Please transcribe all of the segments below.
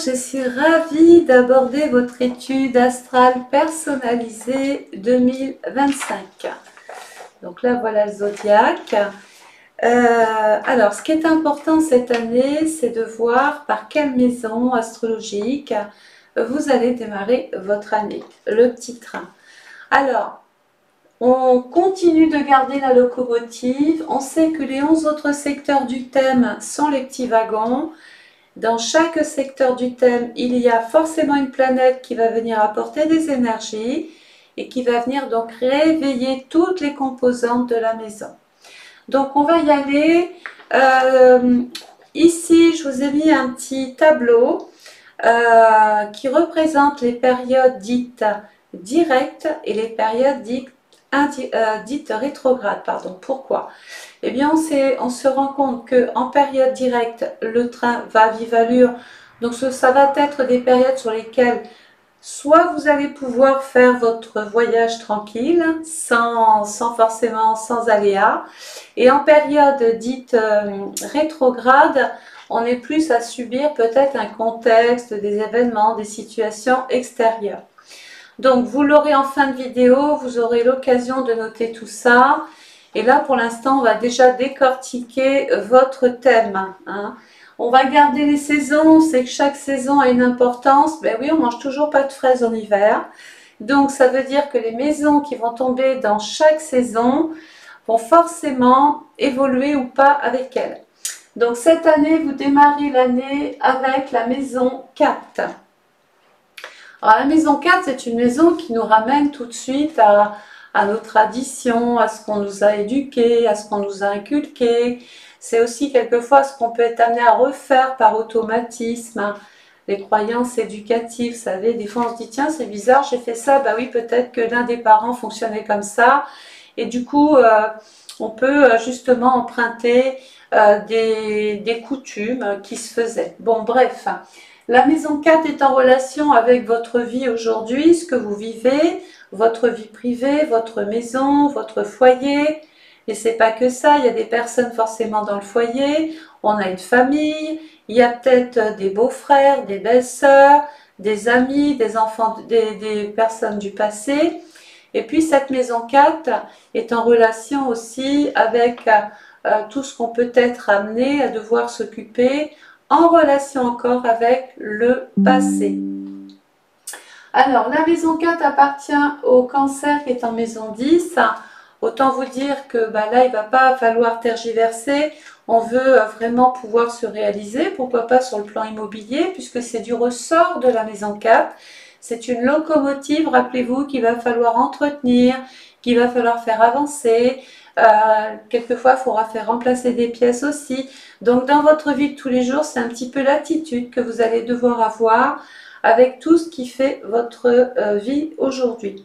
je suis ravie d'aborder votre étude astrale personnalisée 2025. Donc là, voilà le zodiaque. Alors, ce qui est important cette année, c'est de voir par quelle maison astrologique vous allez démarrer votre année, le petit train. Alors, on continue de garder la locomotive. On sait que les 11 autres secteurs du thème sont les petits wagons. Dans chaque secteur du thème, il y a forcément une planète qui va venir apporter des énergies et qui va venir donc réveiller toutes les composantes de la maison. Donc on va y aller. Ici, je vous ai mis un petit tableau qui représente les périodes dites directes et les périodes dites rétrogrades. Pardon. Pourquoi ? Eh bien, on se rend compte qu'en période directe, le train va à vive allure. Donc, ça va être des périodes sur lesquelles soit vous allez pouvoir faire votre voyage tranquille, sans aléas. Et en période dite rétrograde, on est plus à subir peut-être un contexte, des événements, des situations extérieures. Donc, vous l'aurez en fin de vidéo, vous aurez l'occasion de noter tout ça. Et là, pour l'instant, on va déjà décortiquer votre thème. On va garder les saisons. On sait que chaque saison a une importance. Ben oui, on mange toujours pas de fraises en hiver. Donc, ça veut dire que les maisons qui vont tomber dans chaque saison vont forcément évoluer ou pas avec elles. Donc, cette année, vous démarrez l'année avec la maison 4. Alors, la maison 4, c'est une maison qui nous ramène tout de suite à nos traditions, à ce qu'on nous a éduqués, à ce qu'on nous a inculqué. C'est aussi quelquefois ce qu'on peut être amené à refaire par automatisme. Les croyances éducatives, vous savez, des fois on se dit tiens c'est bizarre, j'ai fait ça, bah oui peut-être que l'un des parents fonctionnait comme ça. Et du coup, on peut justement emprunter des coutumes qui se faisaient. Bon bref, la maison 4 est en relation avec votre vie aujourd'hui, ce que vous vivez, votre vie privée, votre maison, votre foyer. Et c'est pas que ça, il y a des personnes forcément dans le foyer, on a une famille, il y a peut-être des beaux-frères, des belles-sœurs, des amis, des enfants, des personnes du passé. Et puis cette maison 4 est en relation aussi avec tout ce qu'on peut être amené à devoir s'occuper en relation encore avec le passé. Alors, la maison 4 appartient au Cancer qui est en maison 10. Autant vous dire que là, il ne va pas falloir tergiverser. On veut vraiment pouvoir se réaliser, pourquoi pas sur le plan immobilier, puisque c'est du ressort de la maison 4. C'est une locomotive, rappelez-vous, qu'il va falloir entretenir, qu'il va falloir faire avancer. Quelquefois, il faudra faire remplacer des pièces aussi. Donc, dans votre vie de tous les jours, c'est un petit peu l'attitude que vous allez devoir avoir avec tout ce qui fait votre vie aujourd'hui.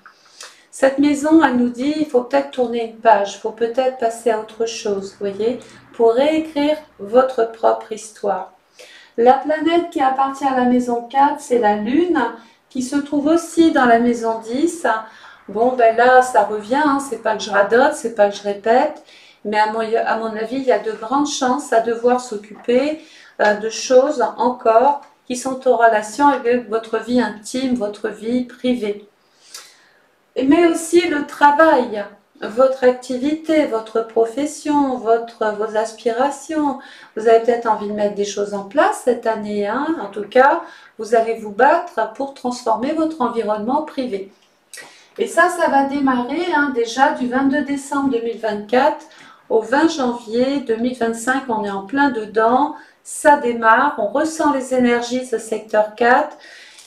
Cette maison, elle nous dit, il faut peut-être tourner une page, il faut peut-être passer à autre chose, vous voyez, pour réécrire votre propre histoire. La planète qui appartient à la maison 4, c'est la Lune, qui se trouve aussi dans la maison 10. Bon, ben là, ça revient, c'est pas que je radote, c'est pas que je répète, mais à mon avis, il y a de grandes chances à devoir s'occuper de choses encore qui sont en relation avec votre vie intime, votre vie privée. Mais aussi le travail, votre activité, votre profession, vos aspirations. Vous avez peut-être envie de mettre des choses en place cette année. En tout cas, vous allez vous battre pour transformer votre environnement privé. Et ça va démarrer déjà du 22 décembre 2024 au 20 janvier 2025. On est en plein dedans. Ça démarre, on ressent les énergies de ce secteur 4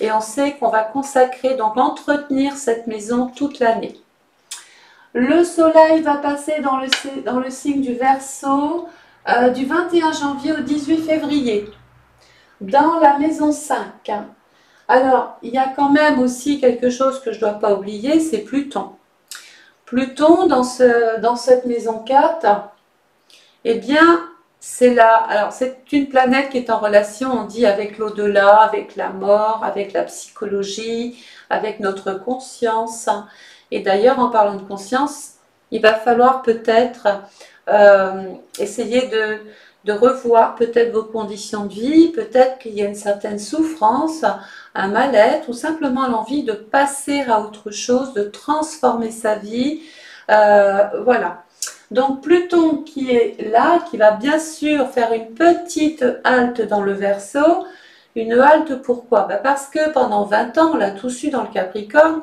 et on sait qu'on va consacrer, donc entretenir cette maison toute l'année. Le soleil va passer dans le signe du Verseau du 21 janvier au 18 février, dans la maison 5. Alors, il y a quand même aussi quelque chose que je ne dois pas oublier, c'est Pluton. Pluton, dans cette maison 4, eh bien, c'est une planète qui est en relation, on dit, avec l'au-delà, avec la mort, avec la psychologie, avec notre conscience. Et d'ailleurs, en parlant de conscience, il va falloir peut-être essayer de revoir peut-être vos conditions de vie, peut-être qu'il y a une certaine souffrance, un mal-être ou simplement l'envie de passer à autre chose, de transformer sa vie. Voilà. Donc Pluton qui est là, qui va bien sûr faire une petite halte dans le Verseau. Une halte pourquoi? Parce que pendant 20 ans, on l'a tous eu dans le Capricorne,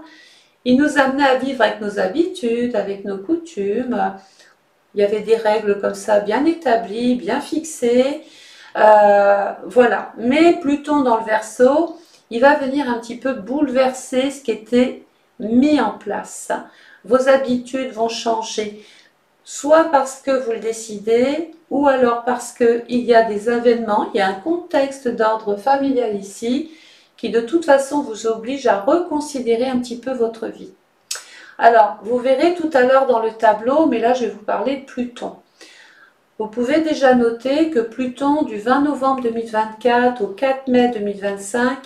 il nous amenait à vivre avec nos habitudes, avec nos coutumes. Il y avait des règles comme ça bien établies, bien fixées. Voilà. Mais Pluton dans le Verseau, il va venir un petit peu bouleverser ce qui était mis en place. Vos habitudes vont changer, soit parce que vous le décidez, ou alors parce qu'il y a des événements, il y a un contexte d'ordre familial ici, qui de toute façon vous oblige à reconsidérer un petit peu votre vie. Alors, vous verrez tout à l'heure dans le tableau, mais là je vais vous parler de Pluton. Vous pouvez déjà noter que Pluton, du 20 novembre 2024 au 4 mai 2025,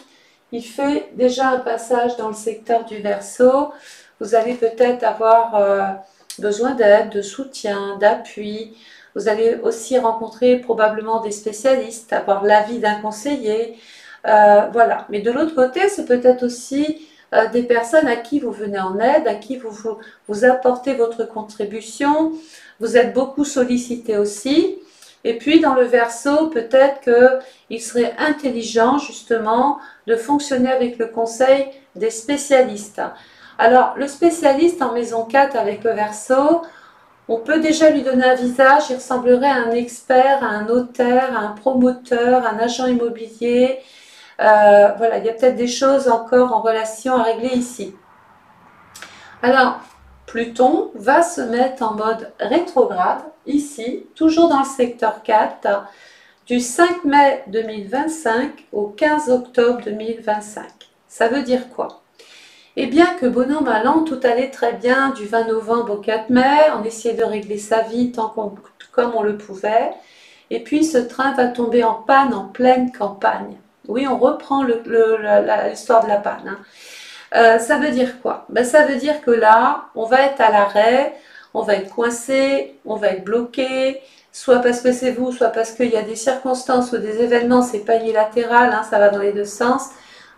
il fait déjà un passage dans le secteur du Verseau. Vous allez peut-être avoir besoin d'aide, de soutien, d'appui. Vous allez aussi rencontrer probablement des spécialistes, avoir l'avis d'un conseiller. Voilà. Mais de l'autre côté, c'est peut-être aussi des personnes à qui vous venez en aide, à qui vous apportez votre contribution. Vous êtes beaucoup sollicité aussi. Et puis dans le Verseau, peut-être qu'il serait intelligent justement de fonctionner avec le conseil des spécialistes. Alors le spécialiste en maison 4 avec le Verseau, on peut déjà lui donner un visage, il ressemblerait à un expert, à un notaire, à un promoteur, à un agent immobilier. Voilà, il y a peut-être des choses encore en relation à régler ici. Alors, Pluton va se mettre en mode rétrograde, ici, toujours dans le secteur 4, du 5 mai 2025 au 15 octobre 2025. Ça veut dire quoi? Eh bien que bon an, mal an, tout allait très bien du 20 novembre au 4 mai, on essayait de régler sa vie comme on le pouvait, et puis ce train va tomber en panne en pleine campagne. Oui, on reprend l'histoire de la panne. Hein. Ça veut dire quoi? Ça veut dire que là, on va être à l'arrêt, on va être coincé, on va être bloqué, soit parce que c'est vous, soit parce qu'il y a des circonstances ou des événements, c'est pas unilatéral, hein, ça va dans les deux sens.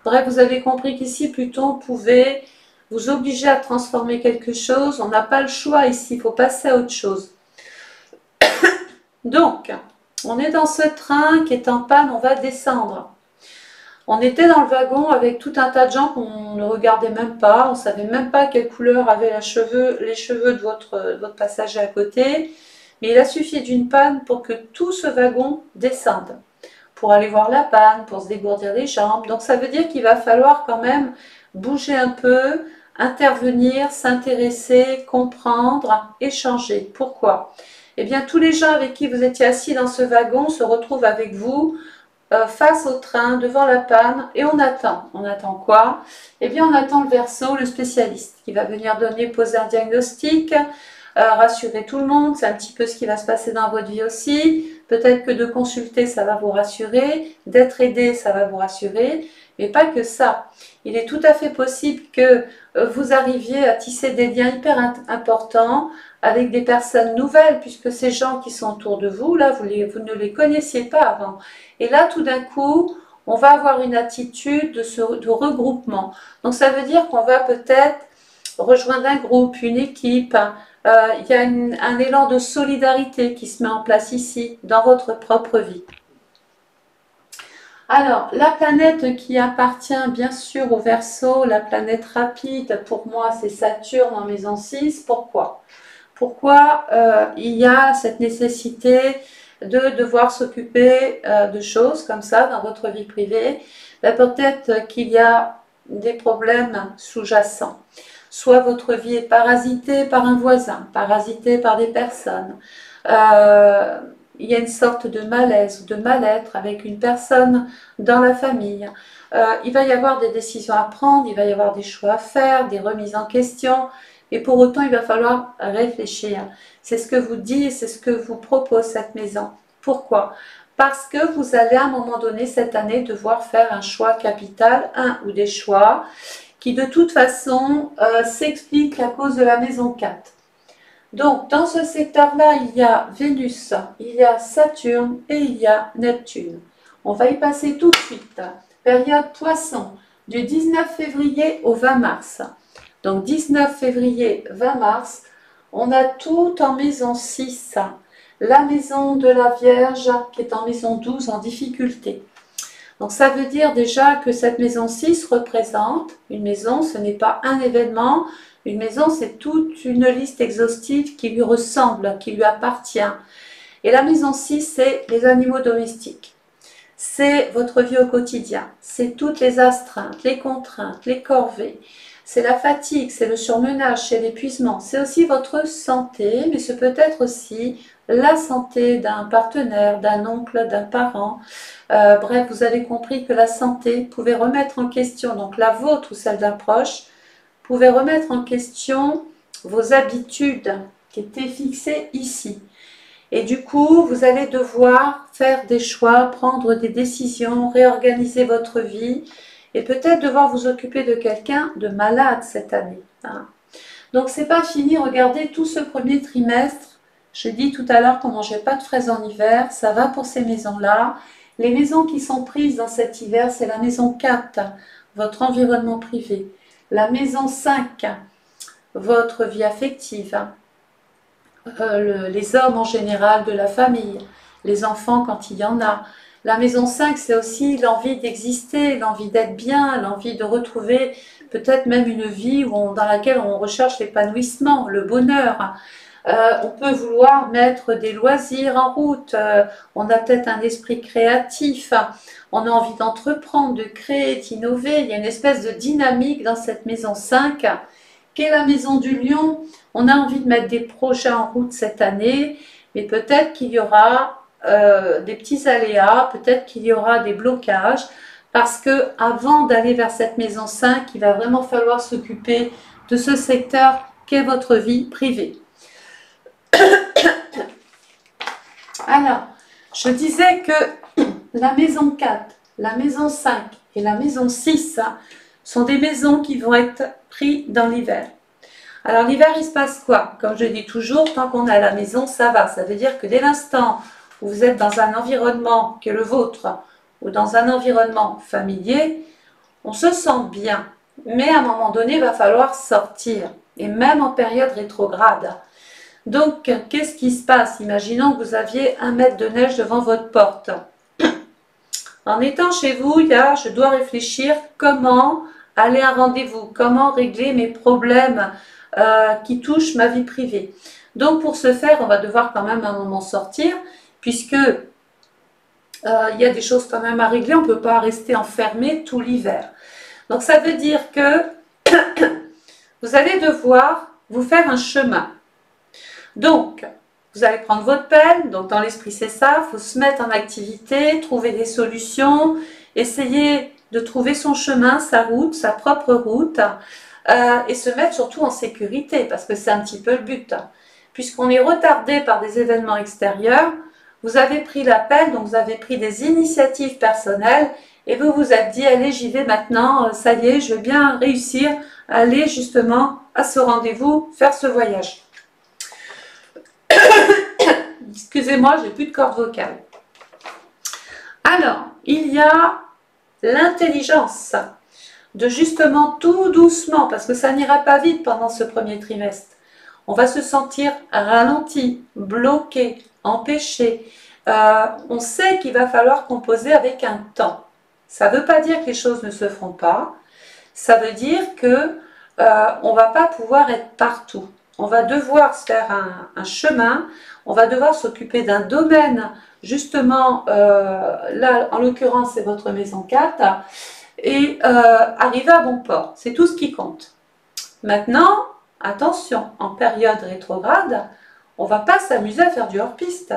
Bref, vous avez compris qu'ici, Pluton pouvait vous obliger à transformer quelque chose. On n'a pas le choix ici, il faut passer à autre chose. Donc, on est dans ce train qui est en panne, on va descendre. On était dans le wagon avec tout un tas de gens qu'on ne regardait même pas, on ne savait même pas quelle couleur avaient les cheveux de votre passager à côté, mais il a suffi d'une panne pour que tout ce wagon descende, pour aller voir la panne, pour se dégourdir les jambes. Donc ça veut dire qu'il va falloir quand même bouger un peu, intervenir, s'intéresser, comprendre, échanger. Pourquoi? Eh bien tous les gens avec qui vous étiez assis dans ce wagon se retrouvent avec vous, face au train, devant la panne, et on attend. On attend quoi? Eh bien, on attend le Verseau, le spécialiste, qui va venir poser un diagnostic, rassurer tout le monde. C'est un petit peu ce qui va se passer dans votre vie aussi. Peut-être que de consulter, ça va vous rassurer, d'être aidé, ça va vous rassurer, mais pas que ça. Il est tout à fait possible que vous arriviez à tisser des liens hyper importants avec des personnes nouvelles, puisque ces gens qui sont autour de vous, là, vous ne les connaissiez pas avant. Et là, tout d'un coup, on va avoir une attitude de regroupement. Donc, ça veut dire qu'on va peut-être rejoindre un groupe, une équipe. Il y a un élan de solidarité qui se met en place ici, dans votre propre vie. Alors, la planète qui appartient bien sûr au Verseau, la planète rapide, pour moi, c'est Saturne en maison 6. Pourquoi? Pourquoi il y a cette nécessité de devoir s'occuper de choses comme ça dans votre vie privée? Peut-être qu'il y a des problèmes sous-jacents. Soit votre vie est parasitée par un voisin, parasitée par des personnes. Il y a une sorte de malaise ou de mal-être avec une personne dans la famille. Il va y avoir des décisions à prendre, il va y avoir des choix à faire, des remises en question. Et pour autant, il va falloir réfléchir. C'est ce que vous dit, c'est ce que vous propose cette maison. Pourquoi? Parce que vous allez à un moment donné cette année devoir faire un choix capital, un ou des choix qui de toute façon s'expliquent à cause de la maison 4. Donc, dans ce secteur-là, il y a Vénus, il y a Saturne et il y a Neptune. On va y passer tout de suite. Période Poisson, du 19 février au 20 mars. Donc, 19 février, 20 mars, on a tout en maison 6. La maison de la Vierge qui est en maison 12 en difficulté. Donc, ça veut dire déjà que cette maison 6 représente une maison, ce n'est pas un événement. Une maison, c'est toute une liste exhaustive qui lui ressemble, qui lui appartient. Et la maison 6, c'est les animaux domestiques. C'est votre vie au quotidien. C'est toutes les astreintes, les contraintes, les corvées. C'est la fatigue, c'est le surmenage, c'est l'épuisement. C'est aussi votre santé, mais ce peut être aussi la santé d'un partenaire, d'un oncle, d'un parent. Bref, vous avez compris que la santé pouvait remettre en question, donc la vôtre ou celle d'un proche, pouvez remettre en question vos habitudes qui étaient fixées ici. Et du coup, vous allez devoir faire des choix, prendre des décisions, réorganiser votre vie et peut-être devoir vous occuper de quelqu'un de malade cette année. Donc, c'est pas fini. Regardez tout ce premier trimestre. Je dis tout à l'heure qu'on ne mangeait pas de fraises en hiver. Ça va pour ces maisons-là. Les maisons qui sont prises dans cet hiver, c'est la maison 4, votre environnement privé. La maison 5, votre vie affective, les hommes en général de la famille, les enfants quand il y en a. La maison 5, c'est aussi l'envie d'exister, l'envie d'être bien, l'envie de retrouver peut-être même une vie dans laquelle on recherche l'épanouissement, le bonheur. On peut vouloir mettre des loisirs en route, on a peut-être un esprit créatif, on a envie d'entreprendre, de créer, d'innover. Il y a une espèce de dynamique dans cette maison 5, qui est la maison du lion. On a envie de mettre des projets en route cette année, mais peut-être qu'il y aura des petits aléas, peut-être qu'il y aura des blocages, parce que avant d'aller vers cette maison 5, il va vraiment falloir s'occuper de ce secteur qu'est votre vie privée. Alors, je disais que la maison 4, la maison 5 et la maison 6 sont des maisons qui vont être prises dans l'hiver. Alors l'hiver, il se passe quoi? Comme je dis toujours, tant qu'on est à la maison, ça va. Ça veut dire que dès l'instant où vous êtes dans un environnement qui est le vôtre ou dans un environnement familier, on se sent bien. Mais à un moment donné, il va falloir sortir. Et même en période rétrograde. Donc, qu'est-ce qui se passe? Imaginons que vous aviez 1 mètre de neige devant votre porte. En étant chez vous, je dois réfléchir comment aller à un rendez-vous, comment régler mes problèmes qui touchent ma vie privée. Donc, pour ce faire, on va devoir quand même à un moment sortir, puisque il y a des choses quand même à régler. On ne peut pas rester enfermé tout l'hiver. Donc, ça veut dire que vous allez devoir vous faire un chemin. Donc, vous allez prendre votre pelle, donc dans l'esprit c'est ça, il faut se mettre en activité, trouver des solutions, essayer de trouver son chemin, sa route, sa propre route, et se mettre surtout en sécurité, parce que c'est un petit peu le but. Puisqu'on est retardé par des événements extérieurs, vous avez pris la pelle, donc vous avez pris des initiatives personnelles, et vous vous êtes dit, allez j'y vais maintenant, ça y est, je vais bien réussir à aller justement à ce rendez-vous, faire ce voyage. Excusez-moi, j'ai plus de corde vocale. Alors, il y a l'intelligence de justement tout doucement, parce que ça n'ira pas vite pendant ce premier trimestre. On va se sentir ralenti, bloqué, empêché. On sait qu'il va falloir composer avec un temps. Ça ne veut pas dire que les choses ne se feront pas. Ça veut dire que on ne va pas pouvoir être partout. On va devoir se faire un chemin, on va devoir s'occuper d'un domaine, justement, là en l'occurrence c'est votre maison 4, et arriver à bon port, c'est tout ce qui compte. Maintenant, attention, en période rétrograde, on ne va pas s'amuser à faire du hors-piste.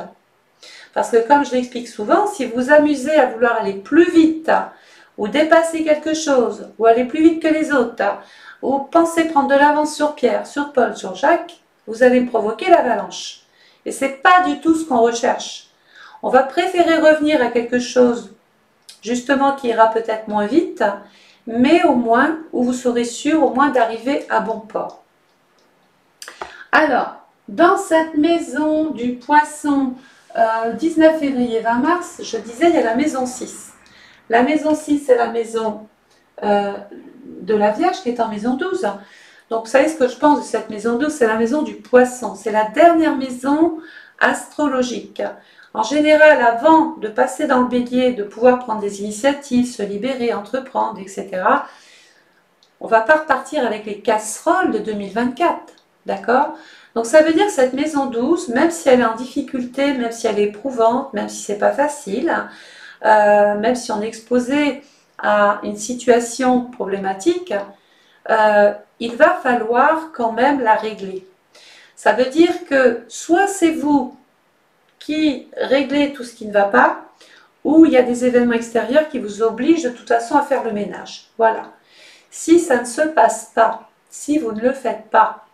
Parce que comme je l'explique souvent, si vous vous amusez à vouloir aller plus vite, ou dépasser quelque chose, ou aller plus vite que les autres, ou pensez prendre de l'avance sur Pierre, sur Paul, sur Jacques, vous allez provoquer l'avalanche. Et ce n'est pas du tout ce qu'on recherche. On va préférer revenir à quelque chose, justement, qui ira peut-être moins vite, mais au moins, où vous serez sûr au moins d'arriver à bon port. Alors, Dans cette maison du poisson 19 février 20 mars, je disais, il y a la maison 6. La maison 6, c'est la maison de la Vierge qui est en maison 12. Donc, vous savez ce que je pense de cette maison 12? C'est la maison du poisson. C'est la dernière maison astrologique. En général, avant de passer dans le bélier, de pouvoir prendre des initiatives, se libérer, entreprendre, etc., on ne va pas repartir avec les casseroles de 2024. D'accord? Donc, ça veut dire que cette maison 12, même si elle est en difficulté, même si elle est éprouvante, même si ce n'est pas facile, même si on est exposé à une situation problématique, il va falloir quand même la régler. Ça veut dire que soit c'est vous qui réglez tout ce qui ne va pas, ou il y a des événements extérieurs qui vous obligent de toute façon à faire le ménage. Voilà. Si ça ne se passe pas, si vous ne le faites pas,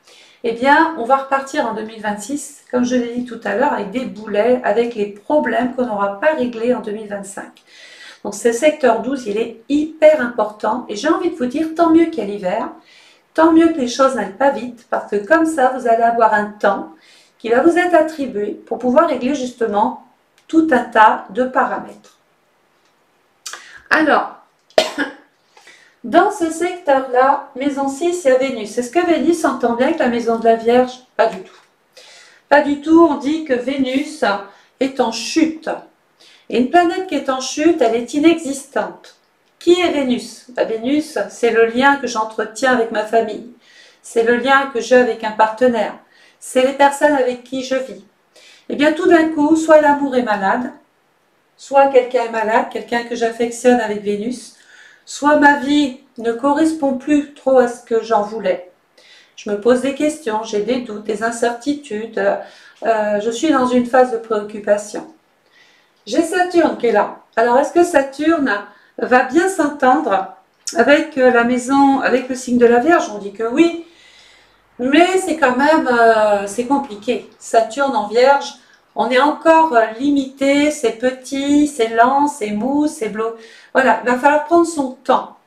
eh bien, on va repartir en 2026, comme je l'ai dit tout à l'heure, avec des boulets, avec les problèmes qu'on n'aura pas réglés en 2025. Donc, ce secteur 12, il est hyper important. Et j'ai envie de vous dire, tant mieux qu'il y a l'hiver, tant mieux que les choses n'aillent pas vite, parce que comme ça, vous allez avoir un temps qui va vous être attribué pour pouvoir régler justement tout un tas de paramètres. Alors, dans ce secteur-là, maison 6, il y a Vénus. Est-ce que Vénus entend bien avec la maison de la Vierge? Pas du tout. Pas du tout, on dit que Vénus est en chute. Et une planète qui est en chute, elle est inexistante. Qui est Vénus? Vénus, c'est le lien que j'entretiens avec ma famille. C'est le lien que j'ai avec un partenaire. C'est les personnes avec qui je vis. Et bien tout d'un coup, soit l'amour est malade, soit quelqu'un est malade, quelqu'un que j'affectionne avec Vénus, soit ma vie ne correspond plus trop à ce que j'en voulais. Je me pose des questions, j'ai des doutes, des incertitudes, je suis dans une phase de préoccupation. J'ai Saturne qui est là. Alors, est-ce que Saturne va bien s'entendre avec la maison, avec le signe de la Vierge? On dit que oui, mais c'est quand même, c'est compliqué. Saturne en Vierge, on est encore limité, c'est petit, c'est lent, c'est mou, c'est bleu. Voilà, il va falloir prendre son temps.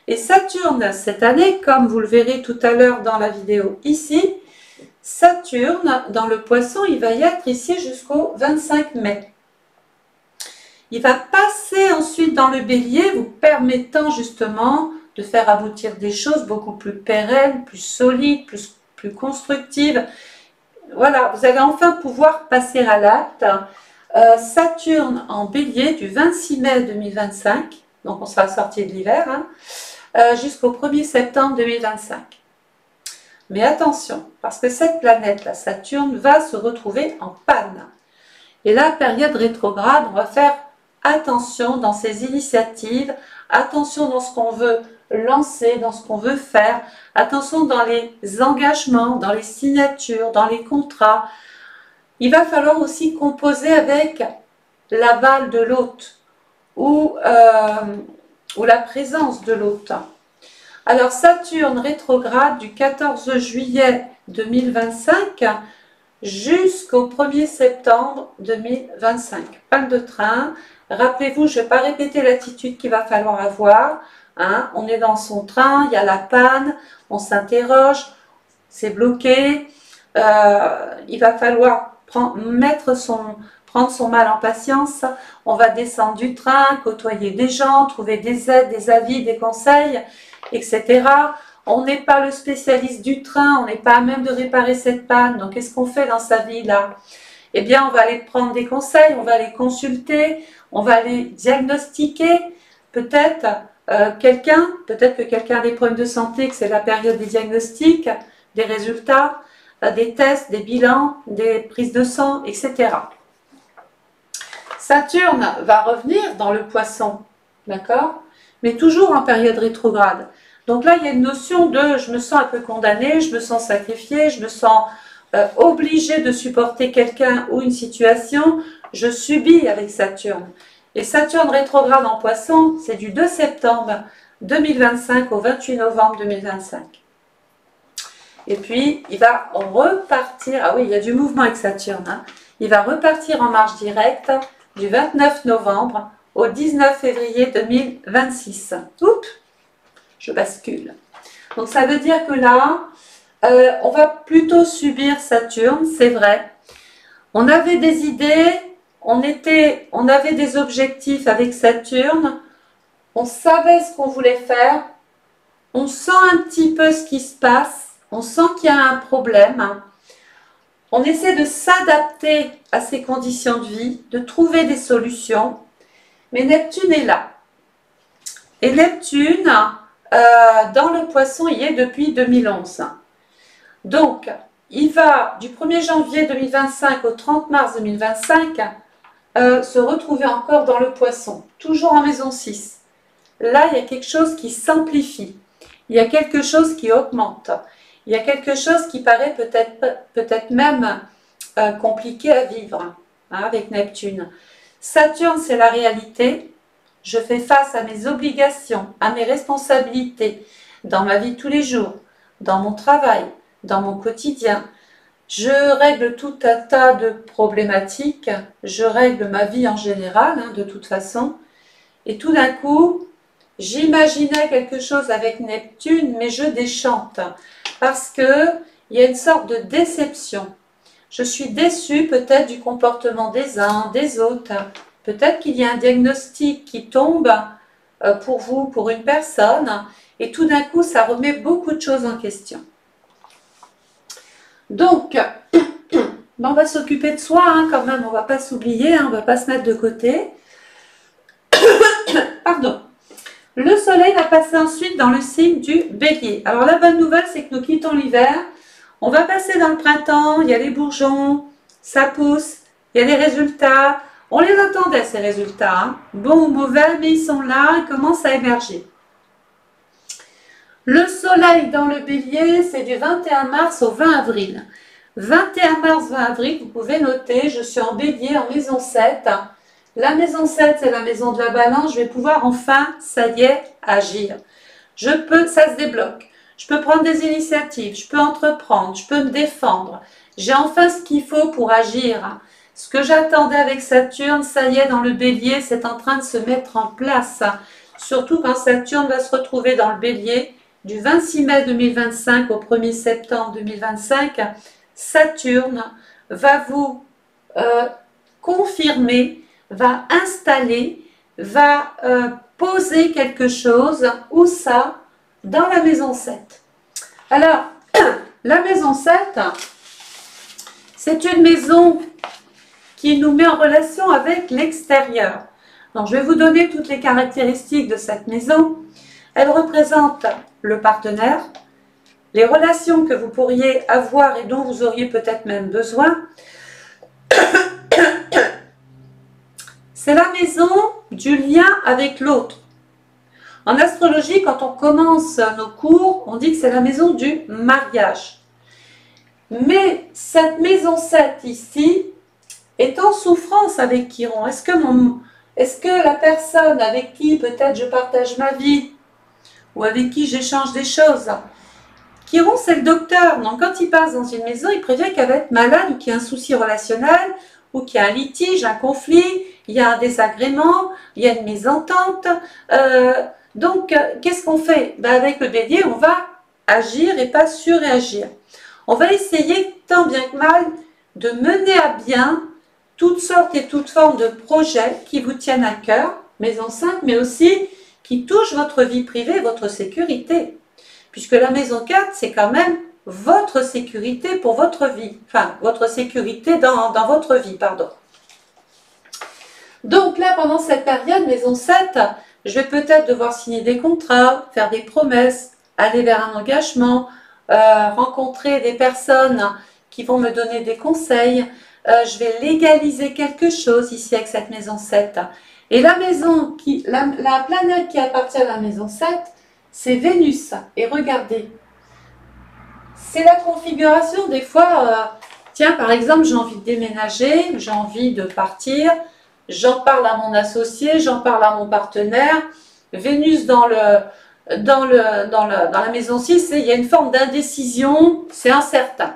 Et Saturne, cette année, comme vous le verrez tout à l'heure dans la vidéo ici, Saturne, dans le Poisson, il va y être ici jusqu'au 25 mai. Il va passer ensuite dans le Bélier, vous permettant justement de faire aboutir des choses beaucoup plus pérennes, plus solides, plus constructives. Voilà, vous allez enfin pouvoir passer à l'acte. Saturne en Bélier du 26 mai 2025, donc on sera sorti de l'hiver, hein, jusqu'au 1er septembre 2025. Mais attention, parce que cette planète, la Saturne, va se retrouver en panne. Et la période rétrograde, on va faire attention dans ces initiatives, attention dans ce qu'on veut lancer, dans ce qu'on veut faire, attention dans les engagements, dans les signatures, dans les contrats. Il va falloir aussi composer avec l'aval de l'hôte ou la présence de l'hôte. Alors Saturne rétrograde du 14 juillet 2025 jusqu'au 1er septembre 2025. Panne de train. Rappelez-vous, je ne vais pas répéter l'attitude qu'il va falloir avoir. Hein. On est dans son train, il y a la panne, on s'interroge, c'est bloqué. Il va falloir prendre son mal en patience. On va descendre du train, côtoyer des gens, trouver des aides, des avis, des conseils, etc. On n'est pas le spécialiste du train, on n'est pas à même de réparer cette panne. Donc, qu'est-ce qu'on fait dans sa vie là? Eh bien, on va aller prendre des conseils, on va aller consulter, on va aller diagnostiquer. Peut-être peut-être que quelqu'un a des problèmes de santé, que c'est la période des diagnostics, des résultats, des tests, des bilans, des prises de sang, etc. Saturne va revenir dans le Poisson, d'accord? Mais toujours en période rétrograde. Donc là, il y a une notion de je me sens un peu condamnée, je me sens sacrifiée, je me sens obligée de supporter quelqu'un ou une situation, je subis avec Saturne. Et Saturne rétrograde en Poisson, c'est du 2 septembre 2025 au 28 novembre 2025. Et puis, il va repartir, ah oui, il y a du mouvement avec Saturne, hein. Il va repartir en marche directe du 29 novembre au 19 février 2026. Oups, je bascule. Donc ça veut dire que là, On va plutôt subir Saturne, c'est vrai. On avait des idées, on avait des objectifs avec Saturne, on savait ce qu'on voulait faire, on sent un petit peu ce qui se passe, on sent qu'il y a un problème. On essaie de s'adapter à ces conditions de vie, de trouver des solutions, mais Neptune est là. Et Neptune, dans le Poisson, il est depuis 2011. Donc, il va du 1er janvier 2025 au 30 mars 2025 se retrouver encore dans le Poisson, toujours en maison 6. Là, il y a quelque chose qui s'amplifie, il y a quelque chose qui augmente, il y a quelque chose qui paraît peut-être même compliqué à vivre avec Neptune. Saturne, c'est la réalité. Je fais face à mes obligations, à mes responsabilités dans ma vie de tous les jours, dans mon travail, dans mon quotidien. Je règle tout un tas de problématiques, je règle ma vie en général, de toute façon. Et tout d'un coup, j'imaginais quelque chose avec Neptune, mais je déchante parce qu'il y a une sorte de déception. Je suis déçue peut-être du comportement des uns, des autres. Peut-être qu'il y a un diagnostic qui tombe pour vous, pour une personne, et tout d'un coup, ça remet beaucoup de choses en question. Donc, on va s'occuper de soi quand même, on ne va pas s'oublier, on ne va pas se mettre de côté. Pardon. Le soleil va passer ensuite dans le signe du Bélier. Alors la bonne nouvelle, c'est que nous quittons l'hiver. On va passer dans le printemps, il y a les bourgeons, ça pousse, il y a des résultats. On les attendait, ces résultats, bons ou mauvais, mais ils sont là, ils commencent à émerger. Le soleil dans le Bélier, c'est du 21 mars au 20 avril. 21 mars, 20 avril, vous pouvez noter, je suis en Bélier, en maison 7. La maison 7, c'est la maison de la balance. Je vais pouvoir enfin, ça y est, agir. Ça se débloque. Je peux prendre des initiatives, je peux entreprendre, je peux me défendre. J'ai enfin ce qu'il faut pour agir. Ce que j'attendais avec Saturne, ça y est, dans le Bélier, c'est en train de se mettre en place. Surtout quand Saturne va se retrouver dans le Bélier, du 26 mai 2025 au 1er septembre 2025, Saturne va vous confirmer, va installer, va poser quelque chose, où ça? Dans la maison 7. Alors, la maison 7, c'est une maison qui nous met en relation avec l'extérieur. Donc, je vais vous donner toutes les caractéristiques de cette maison. Elle représente le partenaire, les relations que vous pourriez avoir et dont vous auriez peut-être même besoin. C'est la maison du lien avec l'autre. En astrologie, quand on commence nos cours, on dit que c'est la maison du mariage. Mais cette maison 7 ici est en souffrance avec Chiron. Est-ce que la personne avec qui peut-être je partage ma vie ou avec qui j'échange des choses, Chiron c'est le docteur, donc quand il passe dans une maison, il prévient qu'elle va être malade ou qu'il y a un souci relationnel ou qu'il y a un litige, un conflit, il y a un désagrément, il y a une mésentente. Donc, qu'est-ce qu'on fait? Avec le Bélier, on va agir et pas surréagir. On va essayer, tant bien que mal, de mener à bien toutes sortes et toutes formes de projets qui vous tiennent à cœur, maison 5, mais aussi qui touchent votre vie privée, votre sécurité. Puisque la maison 4, c'est quand même votre sécurité pour votre vie. Enfin, votre sécurité dans votre vie, pardon. Donc là, pendant cette période, maison 7, je vais peut-être devoir signer des contrats, faire des promesses, aller vers un engagement, rencontrer des personnes qui vont me donner des conseils. Je vais légaliser quelque chose ici avec cette maison 7. Et la planète qui appartient à la maison 7, c'est Vénus. Et regardez, c'est la configuration des fois, tiens par exemple j'ai envie de déménager, j'ai envie de partir, j'en parle à mon associé, j'en parle à mon partenaire. Vénus dans la maison 6, il y a une forme d'indécision, c'est incertain.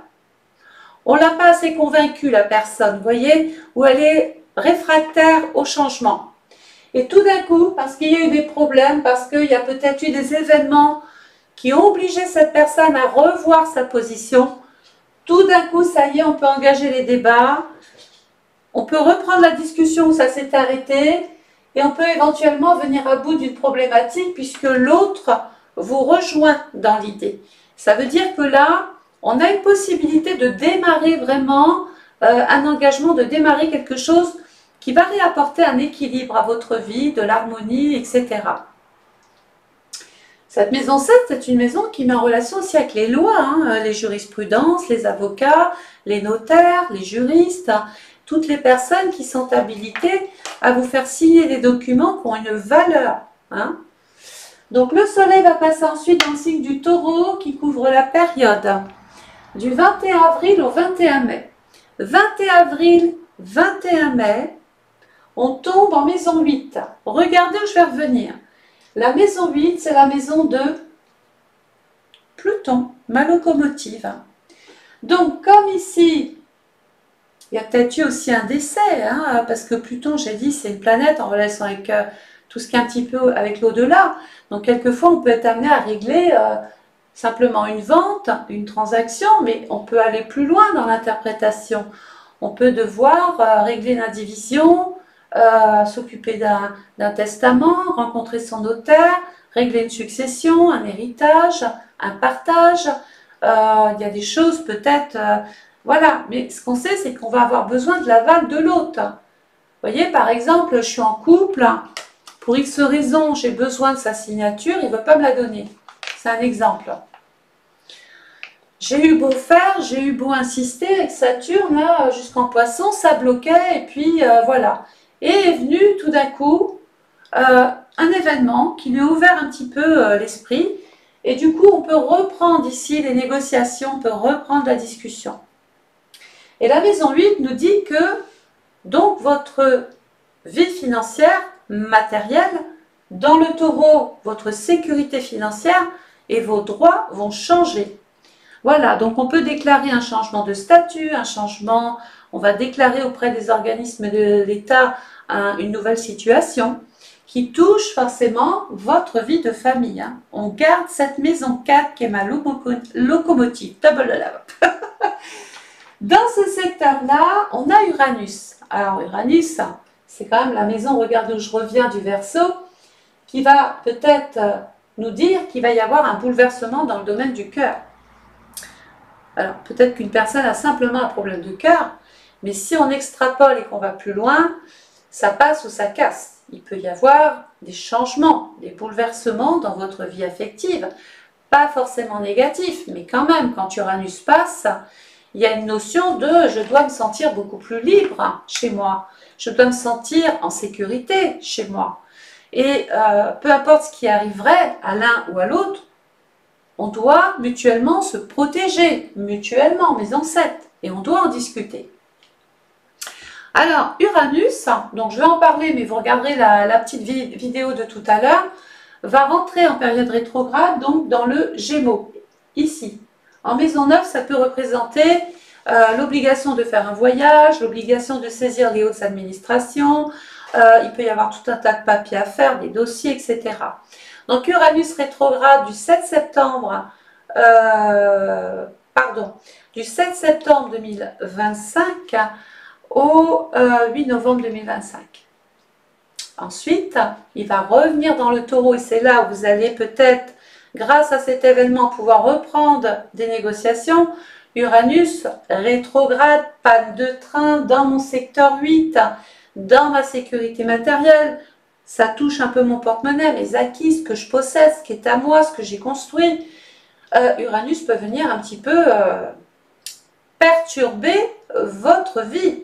On ne l'a pas assez convaincu la personne, vous voyez, où elle est réfractaire au changement. Et tout d'un coup, parce qu'il y a eu des problèmes, parce qu'il y a peut-être eu des événements qui ont obligé cette personne à revoir sa position. Tout d'un coup, ça y est, on peut engager les débats, on peut reprendre la discussion où ça s'est arrêté et on peut éventuellement venir à bout d'une problématique puisque l'autre vous rejoint dans l'idée. Ça veut dire que là, on a une possibilité de démarrer vraiment un engagement, de démarrer quelque chose qui va réapporter un équilibre à votre vie, de l'harmonie, etc. Cette maison 7, c'est une maison qui met en relation aussi avec les lois, hein, les jurisprudences, les avocats, les notaires, les juristes, toutes les personnes qui sont habilitées à vous faire signer des documents qui ont une valeur. Hein. Donc le soleil va passer ensuite dans le signe du taureau qui couvre la période du 21 avril au 21 mai. 21 avril, 21 mai, on tombe en maison 8. Regardez où je vais revenir. La maison 8, c'est la maison de Pluton, ma locomotive. Donc, comme ici, il y a peut-être eu aussi un décès, hein, parce que Pluton, j'ai dit, c'est une planète en relation avec tout ce qui est un petit peu avec l'au-delà. Donc, quelquefois, on peut être amené à régler simplement une vente, une transaction, mais on peut aller plus loin dans l'interprétation. On peut devoir régler une indivision, s'occuper d'un testament, rencontrer son notaire, régler une succession, un héritage, un partage. Il y a des choses peut-être, voilà. Mais ce qu'on sait, c'est qu'on va avoir besoin de l'aval de l'autre. Vous voyez, par exemple, je suis en couple, pour X raisons, j'ai besoin de sa signature, il ne veut pas me la donner. C'est un exemple. J'ai eu beau faire, j'ai eu beau insister avec Saturne, là, jusqu'en Poisson, ça bloquait, et puis voilà. Et est venu tout d'un coup un événement qui lui a ouvert un petit peu l'esprit. Et du coup, on peut reprendre ici les négociations, on peut reprendre la discussion. Et la maison 8 nous dit que donc votre vie financière, matérielle, dans le taureau, votre sécurité financière et vos droits vont changer. Voilà, donc on peut déclarer un changement de statut, un changement, on va déclarer auprès des organismes de l'État une nouvelle situation qui touche forcément votre vie de famille. Hein. On garde cette maison 4 qui est ma locomotive. Dans ce secteur-là, on a Uranus. Alors Uranus, c'est quand même la maison, regardez où je reviens du Verseau, qui va peut-être nous dire qu'il va y avoir un bouleversement dans le domaine du cœur. Alors, peut-être qu'une personne a simplement un problème de cœur, mais si on extrapole et qu'on va plus loin, ça passe ou ça casse. Il peut y avoir des changements, des bouleversements dans votre vie affective. Pas forcément négatifs, mais quand même, quand Uranus passe, il y a une notion de « je dois me sentir beaucoup plus libre chez moi ». Je dois me sentir en sécurité chez moi. Et peu importe ce qui arriverait à l'un ou à l'autre, on doit mutuellement se protéger, mutuellement, mais en 7, et on doit en discuter. Alors, Uranus, donc je vais en parler, mais vous regarderez la petite vidéo de tout à l'heure, va rentrer en période rétrograde, donc dans le Gémeaux, ici. En maison 9, ça peut représenter l'obligation de faire un voyage, l'obligation de saisir les hautes administrations, il peut y avoir tout un tas de papiers à faire, des dossiers, etc. Donc Uranus rétrograde du 7 septembre, du 7 septembre 2025 au 8 novembre 2025. Ensuite, il va revenir dans le taureau et c'est là où vous allez peut-être, grâce à cet événement, pouvoir reprendre des négociations. Uranus rétrograde, panne de train dans mon secteur 8, dans ma sécurité matérielle. Ça touche un peu mon porte-monnaie, mes acquis, ce que je possède, ce qui est à moi, ce que j'ai construit. Uranus peut venir un petit peu perturber votre vie.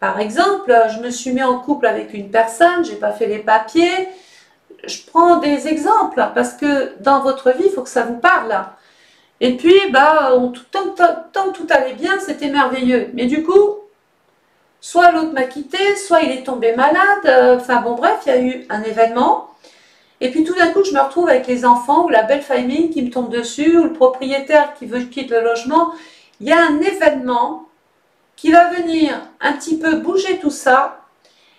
Par exemple, je me suis mis en couple avec une personne, je n'ai pas fait les papiers. Je prends des exemples parce que dans votre vie, il faut que ça vous parle. Et puis, tant que tout allait bien, c'était merveilleux. Mais du coup, soit l'autre m'a quitté, soit il est tombé malade. Enfin bon, bref, il y a eu un événement. Et puis tout d'un coup, je me retrouve avec les enfants ou la belle famille qui me tombe dessus ou le propriétaire qui veut que je quitte le logement. Il y a un événement qui va venir un petit peu bouger tout ça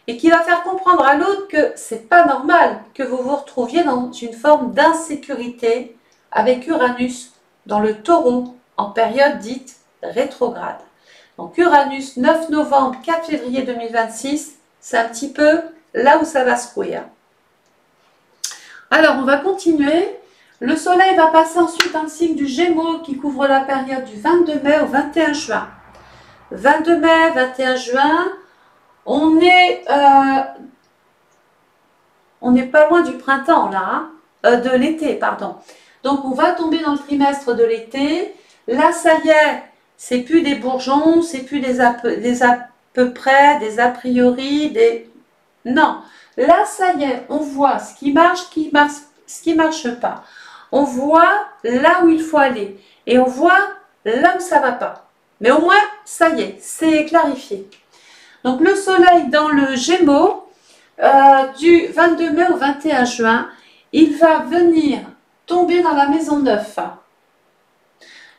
et qui va faire comprendre à l'autre que c'est pas normal que vous vous retrouviez dans une forme d'insécurité avec Uranus dans le Taureau en période dite rétrograde. Donc Uranus, 9 novembre, 4 février 2026, c'est un petit peu là où ça va se courir. Alors, on va continuer. Le Soleil va passer ensuite dans le signe du Gémeaux qui couvre la période du 22 mai au 21 juin. 22 mai, 21 juin, on n'est pas loin du printemps là, de l'été, pardon. Donc, on va tomber dans le trimestre de l'été. Là, ça y est, c'est plus des bourgeons, c'est plus des à peu près, des a priori, des... Non, là, ça y est, on voit ce qui marche, ce qui marche pas. On voit là où il faut aller et on voit là où ça va pas. Mais au moins, ça y est, c'est clarifié. Donc, le Soleil dans le Gémeaux, du 22 mai au 21 juin, il va venir tomber dans la maison 9.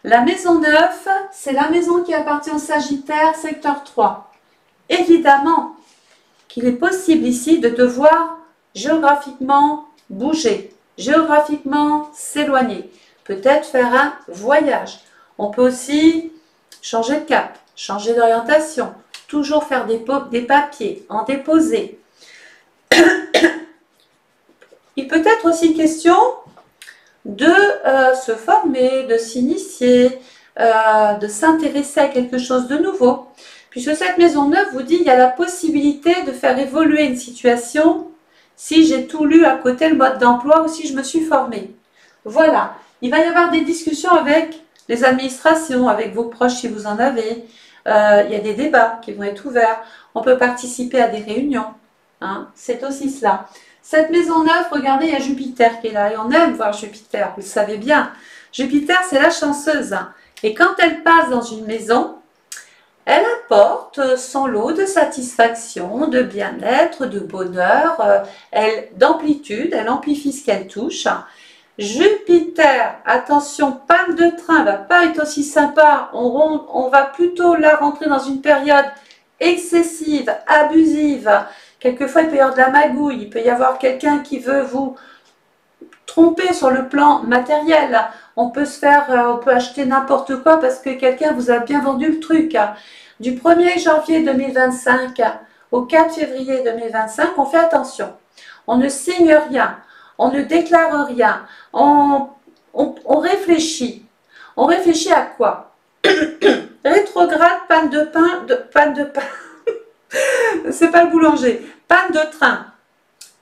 La maison 9, c'est la maison qui appartient au Sagittaire, secteur 3. Évidemment qu'il est possible ici de devoir géographiquement bouger, géographiquement s'éloigner, peut-être faire un voyage. On peut aussi changer de cap, changer d'orientation, toujours faire des papiers, en déposer. Il peut être aussi question de se former, de s'initier, de s'intéresser à quelque chose de nouveau. Puisque cette maison 9 vous dit qu'il y a la possibilité de faire évoluer une situation si j'ai tout lu à côté le mode d'emploi ou si je me suis formée. Voilà, il va y avoir des discussions avec les administrations, avec vos proches si vous en avez. Il y a des débats qui vont être ouverts. On peut participer à des réunions. Hein, c'est aussi cela. Cette maison 9, regardez, il y a Jupiter qui est là. Et on aime voir Jupiter, vous le savez bien. Jupiter, c'est la chanceuse. Hein. Et quand elle passe dans une maison, elle apporte son lot de satisfaction, de bien-être, de bonheur, d'amplitude, elle amplifie ce qu'elle touche. Jupiter, attention, panne de train, va pas être aussi sympa, on va plutôt là rentrer dans une période excessive, abusive. Quelquefois, il peut y avoir de la magouille, il peut y avoir quelqu'un qui veut vous tromper sur le plan matériel. On peut acheter n'importe quoi parce que quelqu'un vous a bien vendu le truc. Du 1er janvier 2025 au 4 février 2025, on fait attention. On ne signe rien, on ne déclare rien, on réfléchit. On réfléchit à quoi? Rétrograde, panne de pain, c'est pas le boulanger, panne de train.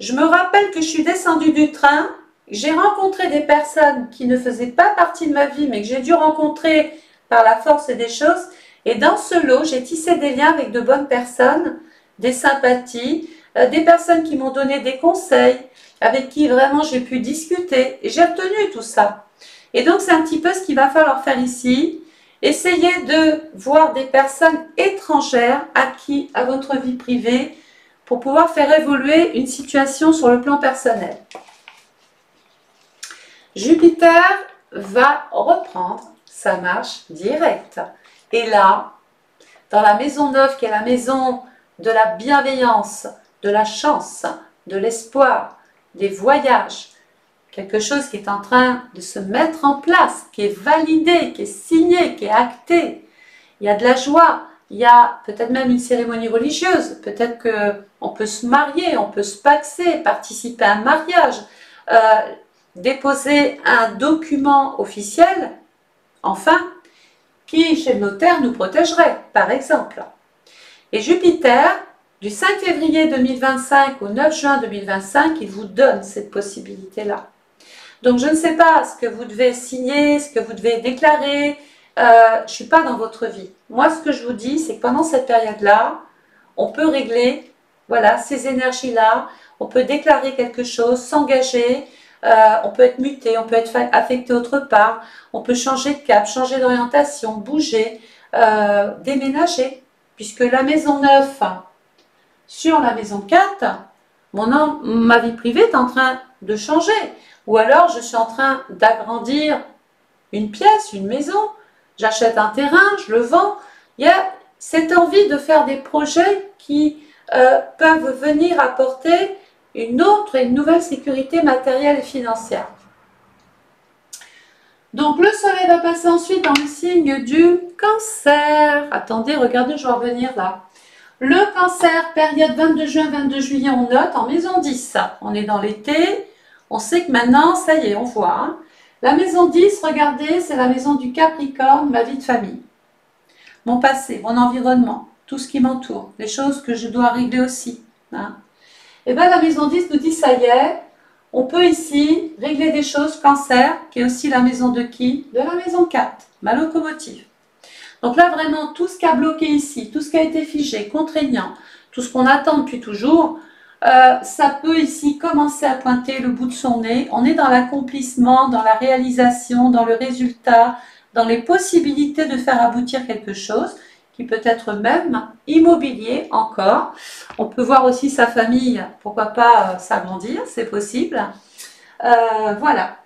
Je me rappelle que je suis descendue du train, j'ai rencontré des personnes qui ne faisaient pas partie de ma vie, mais que j'ai dû rencontrer par la force des choses. Et dans ce lot, j'ai tissé des liens avec de bonnes personnes, des sympathies, des personnes qui m'ont donné des conseils, avec qui vraiment j'ai pu discuter. Et j'ai retenu tout ça. Et donc, c'est un petit peu ce qu'il va falloir faire ici. Essayez de voir des personnes étrangères acquises à votre vie privée pour pouvoir faire évoluer une situation sur le plan personnel. Jupiter va reprendre sa marche directe. Et là, dans la maison 9, qui est la maison de la bienveillance, de la chance, de l'espoir, des voyages, quelque chose qui est en train de se mettre en place, qui est validé, qui est signé, qui est acté. Il y a de la joie, il y a peut-être même une cérémonie religieuse, peut-être qu'on peut se marier, on peut se paxer, participer à un mariage, déposer un document officiel, enfin, qui, chez le notaire, nous protégerait, par exemple. Et Jupiter, du 5 février 2025 au 9 juin 2025, il vous donne cette possibilité-là. Donc, je ne sais pas ce que vous devez signer, ce que vous devez déclarer. Je ne suis pas dans votre vie. Moi, ce que je vous dis, c'est que pendant cette période-là, on peut régler voilà, ces énergies-là. On peut déclarer quelque chose, s'engager. On peut être muté, on peut être affecté autre part. On peut changer de cap, changer d'orientation, bouger, déménager. Puisque la maison 9 sur la maison 4, ma vie privée est en train de changer. Ou alors, je suis en train d'agrandir une pièce, une maison. J'achète un terrain, je le vends. Il y a cette envie de faire des projets qui peuvent venir apporter une autre et une nouvelle sécurité matérielle et financière. Donc le soleil va passer ensuite dans le signe du Cancer. Attendez, regardez, je vais revenir là. Le Cancer, période 22 juin, 22 juillet, on note en maison 10. On est dans l'été, on sait que maintenant, ça y est, on voit. Hein. La maison 10, regardez, c'est la maison du Capricorne, ma vie de famille. Mon passé, mon environnement, tout ce qui m'entoure, les choses que je dois régler aussi. Hein. Et bien la maison 10 nous dit, ça y est, on peut ici régler des choses, Cancer, qui est aussi la maison de qui? De la maison 4, ma locomotive. Donc là, vraiment, tout ce qui a bloqué ici, tout ce qui a été figé, contraignant, tout ce qu'on attend depuis toujours, ça peut ici commencer à pointer le bout de son nez. On est dans l'accomplissement, dans la réalisation, dans le résultat, dans les possibilités de faire aboutir quelque chose, qui peut être même immobilier encore. On peut voir aussi sa famille, pourquoi pas s'agrandir, c'est possible. Voilà.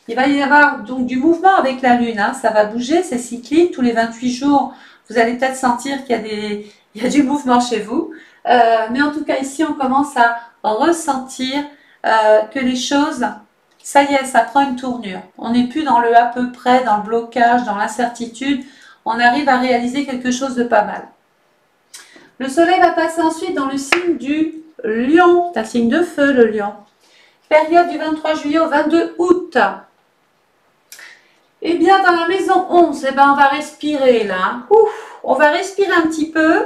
Il va y avoir donc du mouvement avec la Lune, hein. Ça va bouger, c'est cyclique, tous les 28 jours, vous allez peut-être sentir qu'il y a du mouvement chez vous. Mais en tout cas, ici, on commence à ressentir que les choses, ça y est, ça prend une tournure. On n'est plus dans le à peu près, dans le blocage, dans l'incertitude. On arrive à réaliser quelque chose de pas mal. Le soleil va passer ensuite dans le signe du Lion. C'est un signe de feu, le Lion. Période du 23 juillet au 22 août. Eh bien, dans la maison 11, eh ben, on va respirer là. Ouf, on va respirer un petit peu.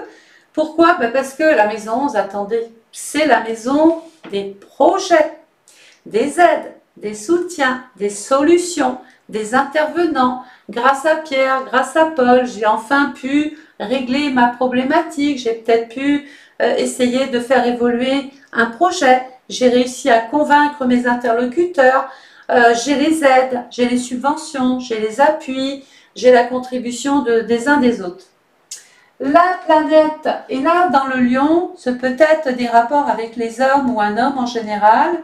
Pourquoi? Ben parce que la maison 11, attendez, c'est la maison des projets, des aides, des soutiens, des solutions, des intervenants. Grâce à Pierre, grâce à Paul, j'ai enfin pu régler ma problématique. J'ai peut-être pu essayer de faire évoluer un projet. J'ai réussi à convaincre mes interlocuteurs. J'ai les aides, j'ai les subventions, j'ai les appuis, j'ai la contribution des uns des autres. La planète est là dans le Lion, ce peut être des rapports avec les hommes ou un homme en général.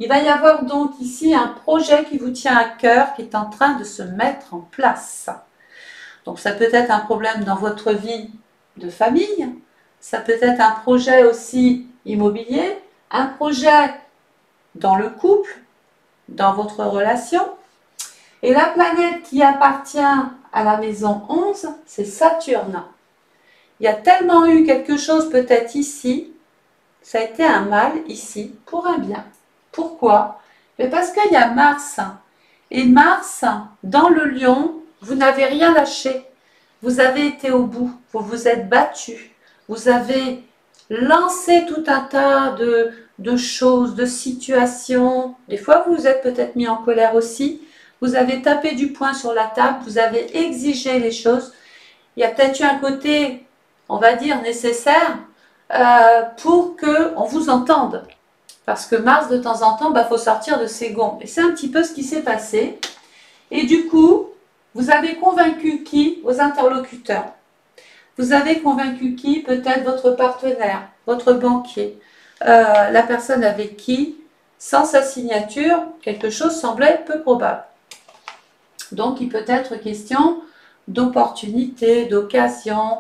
Il va y avoir donc ici un projet qui vous tient à cœur, qui est en train de se mettre en place. Donc ça peut être un problème dans votre vie de famille, ça peut être un projet aussi immobilier, un projet dans le couple, dans votre relation. Et la planète qui appartient à la maison 11, c'est Saturne. Il y a tellement eu quelque chose peut-être ici, ça a été un mal ici pour un bien. Pourquoi? Mais parce qu'il y a Mars. Et Mars, dans le Lion, vous n'avez rien lâché. Vous avez été au bout, vous vous êtes battu. Vous avez lancé tout un tas de choses, de situations. Des fois, vous vous êtes peut-être mis en colère aussi. Vous avez tapé du poing sur la table, vous avez exigé les choses. Il y a peut-être eu un côté, on va dire, nécessaire pour qu'on vous entende. Parce que Mars, de temps en temps, faut sortir de ses gonds. Et c'est un petit peu ce qui s'est passé. Et du coup, vous avez convaincu qui? Vos interlocuteurs. Vous avez convaincu qui? Peut-être votre partenaire, votre banquier, la personne avec qui, sans sa signature, quelque chose semblait peu probable. Donc, il peut être question d'opportunité, d'occasion.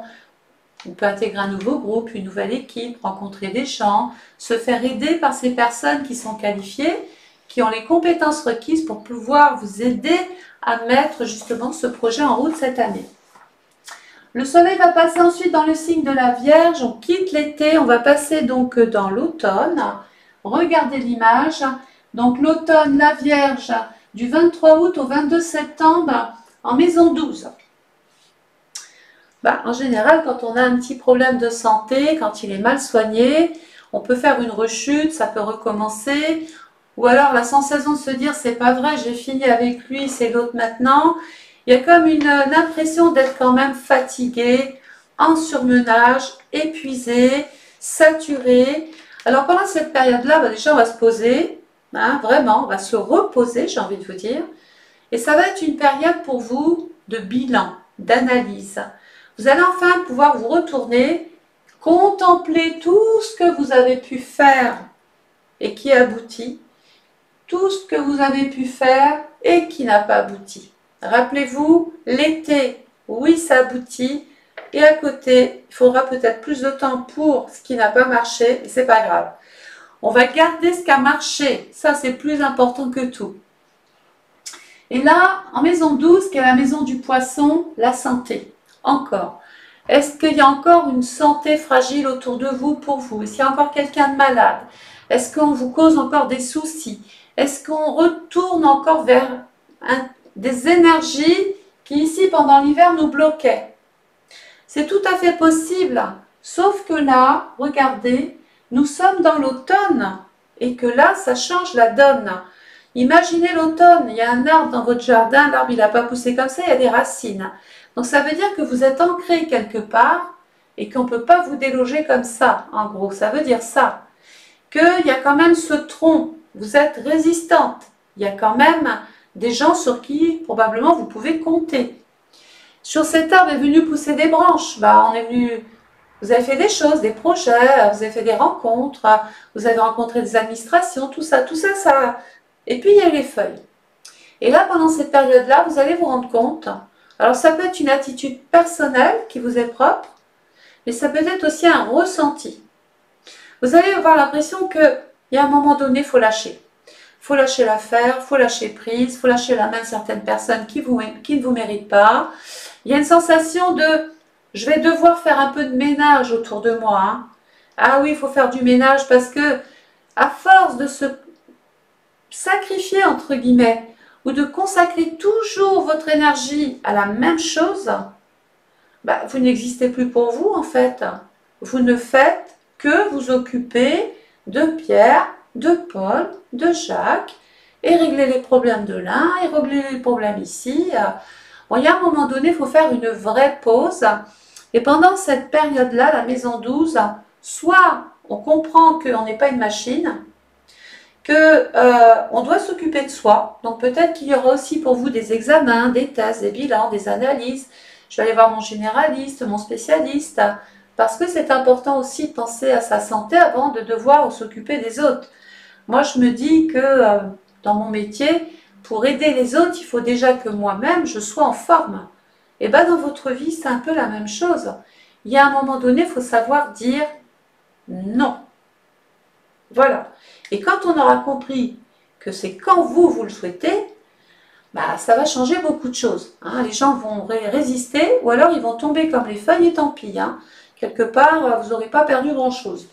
On peut intégrer un nouveau groupe, une nouvelle équipe, rencontrer des gens, se faire aider par ces personnes qui sont qualifiées, qui ont les compétences requises pour pouvoir vous aider à mettre justement ce projet en route cette année. Le soleil va passer ensuite dans le signe de la Vierge, on quitte l'été, on va passer donc dans l'automne. Regardez l'image, donc l'automne, la Vierge, du 23 août au 22 septembre en maison 12. En général, quand on a un petit problème de santé, quand il est mal soigné, on peut faire une rechute, ça peut recommencer. Ou alors la sensation de se dire, c'est pas vrai, j'ai fini avec lui, c'est l'autre maintenant. Il y a comme une impression d'être quand même fatigué, en surmenage, épuisé, saturé. Alors pendant cette période-là, déjà on va se poser, hein, vraiment, on va se reposer, j'ai envie de vous dire. Et ça va être une période pour vous de bilan, d'analyse. Vous allez enfin pouvoir vous retourner, contempler tout ce que vous avez pu faire et qui aboutit, tout ce que vous avez pu faire et qui n'a pas abouti. Rappelez-vous, l'été, oui, ça aboutit, et à côté, il faudra peut-être plus de temps pour ce qui n'a pas marché, et c'est pas grave. On va garder ce qui a marché, ça c'est plus important que tout. Et là, en maison 12, qui est la maison du poisson, la santé. Encore. Est-ce qu'il y a encore une santé fragile autour de vous pour vous? Est-ce qu'il y a encore quelqu'un de malade? Est-ce qu'on vous cause encore des soucis? Est-ce qu'on retourne encore vers des énergies qui ici pendant l'hiver nous bloquaient? C'est tout à fait possible. Sauf que là, regardez, nous sommes dans l'automne et que là, ça change la donne. Imaginez l'automne, il y a un arbre dans votre jardin, l'arbre il n'a pas poussé comme ça, il y a des racines. Donc ça veut dire que vous êtes ancré quelque part et qu'on ne peut pas vous déloger comme ça, en gros. Ça veut dire ça, qu'il y a quand même ce tronc, vous êtes résistante. Il y a quand même des gens sur qui probablement vous pouvez compter. Sur cet arbre est venu pousser des branches. Bah, vous avez fait des choses, des projets, vous avez fait des rencontres, vous avez rencontré des administrations, tout ça, ça. Et puis il y a les feuilles. Et là, pendant cette période-là, vous allez vous rendre compte. Alors ça peut être une attitude personnelle qui vous est propre, mais ça peut être aussi un ressenti. Vous allez avoir l'impression qu'il y a un moment donné, il faut lâcher. Il faut lâcher l'affaire, il faut lâcher prise, il faut lâcher la main de certaines personnes qui ne vous méritent pas. Il y a une sensation de « je vais devoir faire un peu de ménage autour de moi hein. ». Ah oui, il faut faire du ménage parce que à force de se sacrifier entre guillemets ou de consacrer toujours votre énergie à la même chose, bah, vous n'existez plus pour vous en fait. Vous ne faites que vous occuper de Pierre, de Paul, de Jacques et régler les problèmes de l'un et régler les problèmes ici. Bon, il y a un moment donné, il faut faire une vraie pause. Et pendant cette période-là, la maison 12, soit on comprend qu'on n'est pas une machine, qu'on doit s'occuper de soi. Donc peut-être qu'il y aura aussi pour vous des examens, des tests, des bilans, des analyses. Je vais aller voir mon généraliste, mon spécialiste, parce que c'est important aussi de penser à sa santé avant de devoir s'occuper des autres. Moi, je me dis que dans mon métier, pour aider les autres, il faut déjà que moi-même, je sois en forme. Et bien dans votre vie, c'est un peu la même chose. Il y a un moment donné, il faut savoir dire non. Voilà. Et quand on aura compris que c'est quand vous le souhaitez, bah, ça va changer beaucoup de choses. Hein. Les gens vont résister ou alors ils vont tomber comme les feuilles et tant pis. Hein. Quelque part, vous n'aurez pas perdu grand-chose.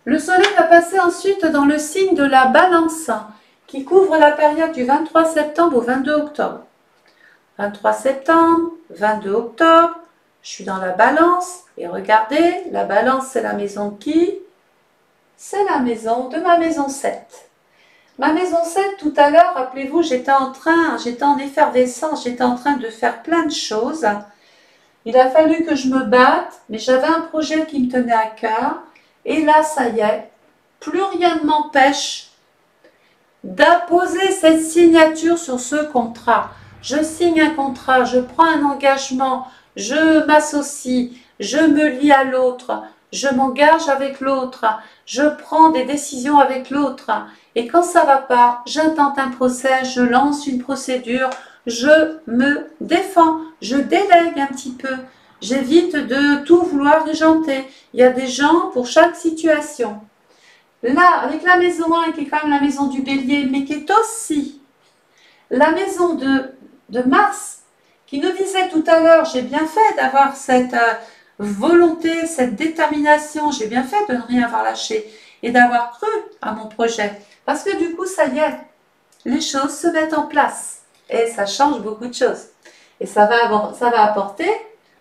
Le soleil va passer ensuite dans le signe de la balance qui couvre la période du 23 septembre au 22 octobre. 23 septembre, 22 octobre, je suis dans la balance et regardez, la balance c'est la maison de qui? C'est la maison de ma maison 7. Ma maison 7, tout à l'heure, rappelez-vous, j'étais en effervescence, j'étais en train de faire plein de choses. Il a fallu que je me batte, mais j'avais un projet qui me tenait à cœur. Et là, ça y est, plus rien ne m'empêche d'apposer cette signature sur ce contrat. Je signe un contrat, je prends un engagement, je m'associe, je me lie à l'autre, je m'engage avec l'autre, je prends des décisions avec l'autre. Et quand ça ne va pas, j'intente un procès, je lance une procédure, je me défends, je délègue un petit peu. J'évite de tout vouloir régenter. Il y a des gens pour chaque situation. Là, avec la maison 1, qui est quand même la maison du bélier, mais qui est aussi la maison de Mars, qui nous disait tout à l'heure, j'ai bien fait d'avoir cette volonté, cette détermination, j'ai bien fait de ne rien avoir lâché et d'avoir cru à mon projet. Parce que du coup, ça y est, les choses se mettent en place et ça change beaucoup de choses. Et ça va apporter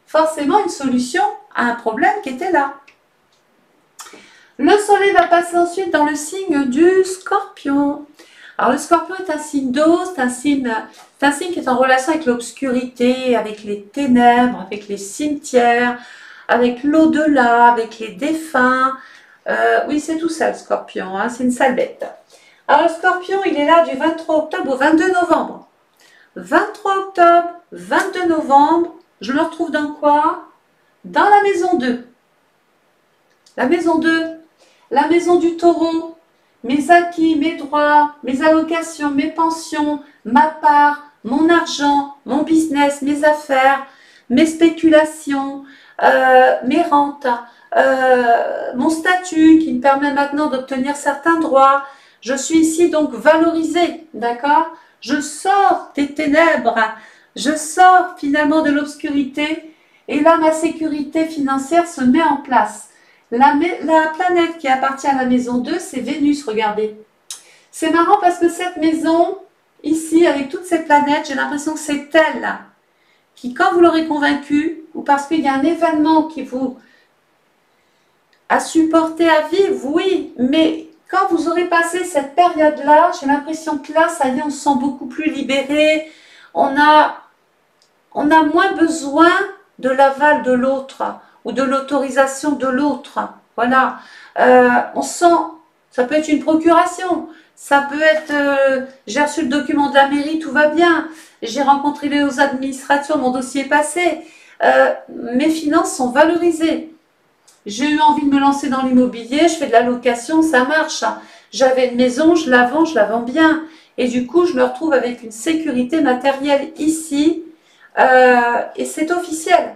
forcément une solution à un problème qui était là. Le soleil va passer ensuite dans le signe du Scorpion. Alors le Scorpion est un signe d'eau, c'est un signe qui est en relation avec l'obscurité, avec les ténèbres, avec les cimetières, avec l'au-delà, avec les défunts. Oui, c'est tout ça le Scorpion, hein, c'est une sale bête. Alors le Scorpion, il est là du 23 octobre au 22 novembre. 23 octobre, 22 novembre, je le retrouve dans quoi? Dans la maison 2. La maison 2, la maison du taureau, mes acquis, mes droits, mes allocations, mes pensions, ma part, mon argent, mon business, mes affaires, mes spéculations, mes rentes, mon statut qui me permet maintenant d'obtenir certains droits. Je suis ici donc valorisée, d'accord? Je sors des ténèbres, je sors finalement de l'obscurité et là ma sécurité financière se met en place. La planète qui appartient à la maison 2, c'est Vénus, regardez. C'est marrant parce que cette maison, ici, avec toutes ces planètes, j'ai l'impression que c'est elle qui, quand vous l'aurez convaincu, ou parce qu'il y a un événement qui vous a supporté à vivre, oui, mais quand vous aurez passé cette période-là, j'ai l'impression que là, ça y est, on se sent beaucoup plus libéré, on a moins besoin de l'aval de l'autre ou de l'autorisation de l'autre. Voilà, on sent, ça peut être une procuration, ça peut être, j'ai reçu le document de la mairie, tout va bien, j'ai rencontré les administrations, mon dossier est passé, mes finances sont valorisées. J'ai eu envie de me lancer dans l'immobilier, je fais de la location, ça marche. J'avais une maison, je la vends bien. Et du coup, je me retrouve avec une sécurité matérielle ici. Et c'est officiel.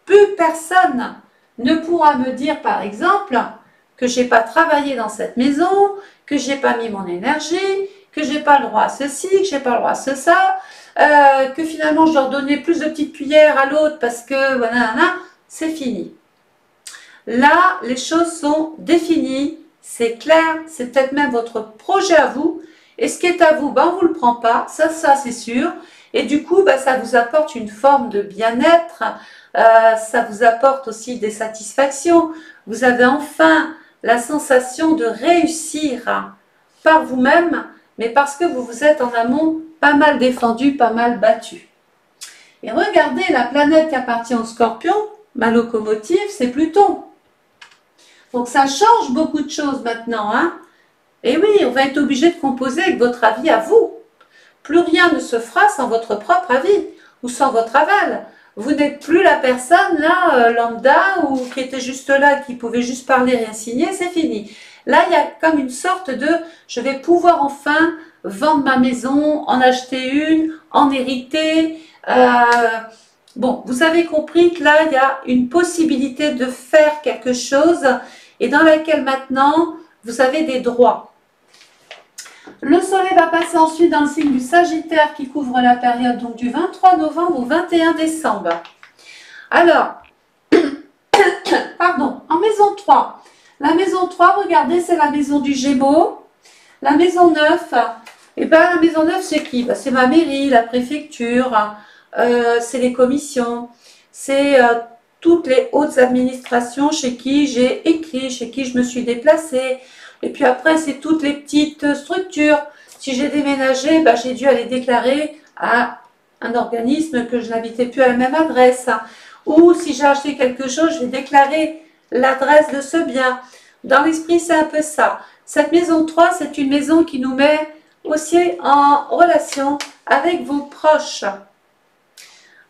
Plus personne ne pourra me dire, par exemple, que je n'ai pas travaillé dans cette maison, que je n'ai pas mis mon énergie, que je n'ai pas le droit à ceci, que je n'ai pas le droit à ça, que finalement je dois donner plus de petites cuillères à l'autre parce que voilà, c'est fini. Là, les choses sont définies, c'est clair, c'est peut-être même votre projet à vous. Et ce qui est à vous, ben, on ne vous le prend pas, ça c'est sûr. Et du coup, ben, ça vous apporte une forme de bien-être, ça vous apporte aussi des satisfactions. Vous avez enfin la sensation de réussir par vous-même, mais parce que vous vous êtes en amont pas mal défendu, pas mal battu. Et regardez la planète qui appartient au Scorpion, ma locomotive, c'est Pluton. Donc ça change beaucoup de choses maintenant. Hein. Et oui, on va être obligé de composer avec votre avis à vous. Plus rien ne se fera sans votre propre avis ou sans votre aval. Vous n'êtes plus la personne là, lambda, ou qui était juste là, qui pouvait juste parler, rien signer, c'est fini. Là, il y a comme une sorte de, je vais pouvoir enfin vendre ma maison, en acheter une, en hériter. Bon, vous avez compris que là, il y a une possibilité de faire quelque chose et dans laquelle maintenant, vous avez des droits. Le soleil va passer ensuite dans le signe du Sagittaire qui couvre la période donc du 23 novembre au 21 décembre. Alors, pardon, en maison 3. La maison 3, regardez, c'est la maison du Gémeaux. La maison 9, et ben, la maison 9, c'est qui? Ben, c'est ma mairie, la préfecture, c'est les commissions, c'est toutes les hautes administrations chez qui j'ai écrit, chez qui je me suis déplacée. Et puis après, c'est toutes les petites structures. Si j'ai déménagé, ben, j'ai dû aller déclarer à un organisme que je n'habitais plus à la même adresse. Ou si j'ai acheté quelque chose, je vais déclarer l'adresse de ce bien. Dans l'esprit, c'est un peu ça. Cette maison 3, c'est une maison qui nous met aussi en relation avec vos proches.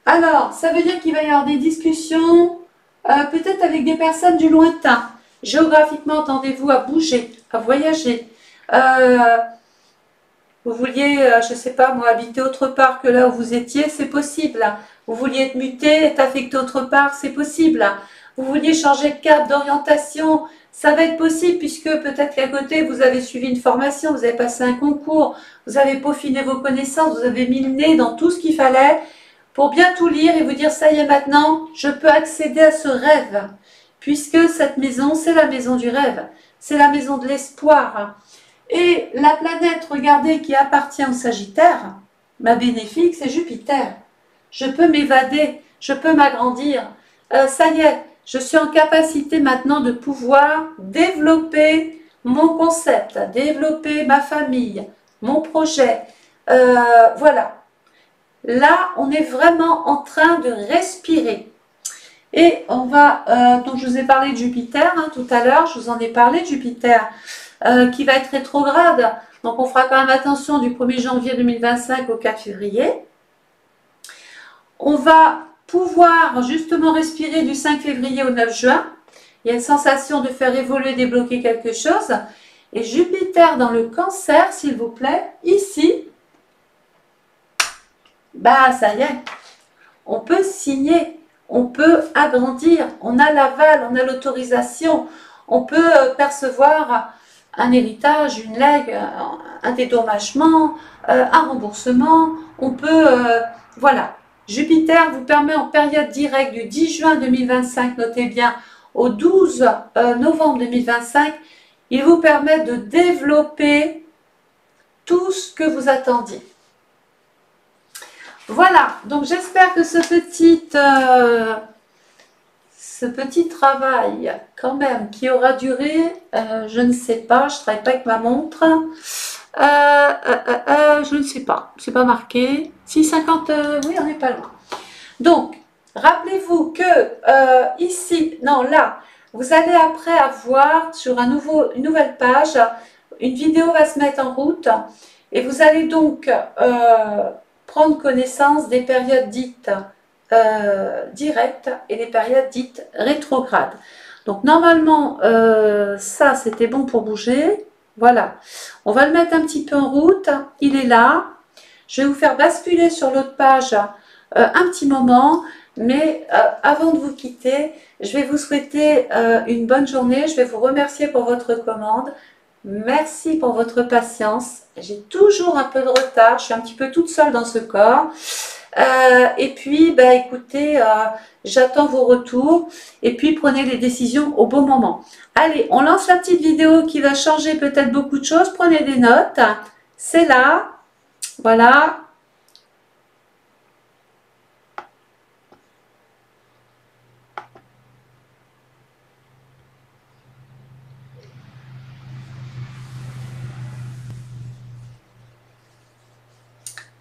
Alors, ça veut dire qu'il va y avoir des discussions, peut-être avec des personnes du lointain. Géographiquement, attendez-vous à bouger, à voyager. Vous vouliez, je ne sais pas moi, habiter autre part que là où vous étiez, c'est possible. Vous vouliez être muté, être affecté autre part, c'est possible. Vous vouliez changer de cap, d'orientation, ça va être possible puisque peut-être qu'à côté, vous avez suivi une formation, vous avez passé un concours, vous avez peaufiné vos connaissances, vous avez mis le nez dans tout ce qu'il fallait pour bien tout lire et vous dire, ça y est maintenant, je peux accéder à ce rêve. Puisque cette maison, c'est la maison du rêve, c'est la maison de l'espoir. Et la planète, regardez, qui appartient au Sagittaire, ma bénéfique, c'est Jupiter. Je peux m'évader, je peux m'agrandir. Ça y est, je suis en capacité maintenant de pouvoir développer mon concept, développer ma famille, mon projet. Voilà. Là, on est vraiment en train de respirer. Et on va, donc je vous ai parlé de Jupiter hein, tout à l'heure, je vous en ai parlé de Jupiter qui va être rétrograde. Donc on fera quand même attention du 1er janvier 2025 au 4 février. On va pouvoir justement respirer du 5 février au 9 juin. Il y a une sensation de faire évoluer, débloquer quelque chose. Et Jupiter dans le Cancer, s'il vous plaît, ici, bah ça y est, on peut signer. On peut agrandir, on a l'aval, on a l'autorisation, on peut percevoir un héritage, une legs, un dédommagement, un remboursement, on peut, voilà. Jupiter vous permet en période directe du 10 juin 2025, notez bien, au 12 novembre 2025, il vous permet de développer tout ce que vous attendiez. Voilà, donc j'espère que ce petit travail quand même qui aura duré, je ne sais pas, je ne travaille pas avec ma montre, je ne sais pas, c'est pas marqué, si 50, oui on n'est pas loin. Donc, rappelez-vous que ici, non là, vous allez après avoir sur une nouvelle page, une vidéo va se mettre en route et vous allez donc prendre connaissance des périodes dites directes et les périodes dites rétrogrades. Donc normalement, ça c'était bon pour bouger. Voilà, on va le mettre un petit peu en route. Il est là. Je vais vous faire basculer sur l'autre page un petit moment. Mais avant de vous quitter, je vais vous souhaiter une bonne journée. Je vais vous remercier pour votre commande. Merci pour votre patience. J'ai toujours un peu de retard. Je suis un petit peu toute seule dans ce corps. Et puis, bah, écoutez, j'attends vos retours. Et puis, prenez les décisions au bon moment. Allez, on lance la petite vidéo qui va changer peut-être beaucoup de choses. Prenez des notes. C'est là. Voilà.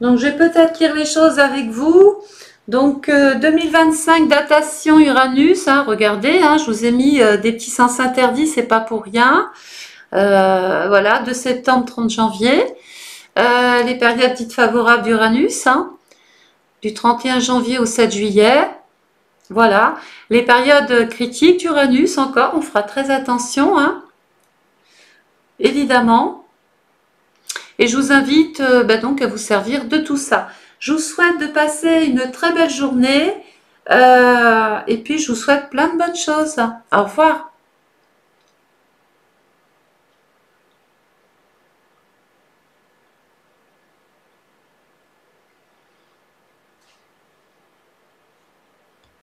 Donc, je vais peut-être lire les choses avec vous. Donc, 2025, datation Uranus. Hein, regardez, hein, je vous ai mis des petits sens interdits, c'est pas pour rien. Voilà, 2 septembre, 30 janvier. Les périodes dites favorables d'Uranus, hein, du 31 janvier au 7 juillet. Voilà. Les périodes critiques d'Uranus, encore, on fera très attention, hein, évidemment. Et je vous invite donc à vous servir de tout ça. Je vous souhaite de passer une très belle journée et puis je vous souhaite plein de bonnes choses. Au revoir.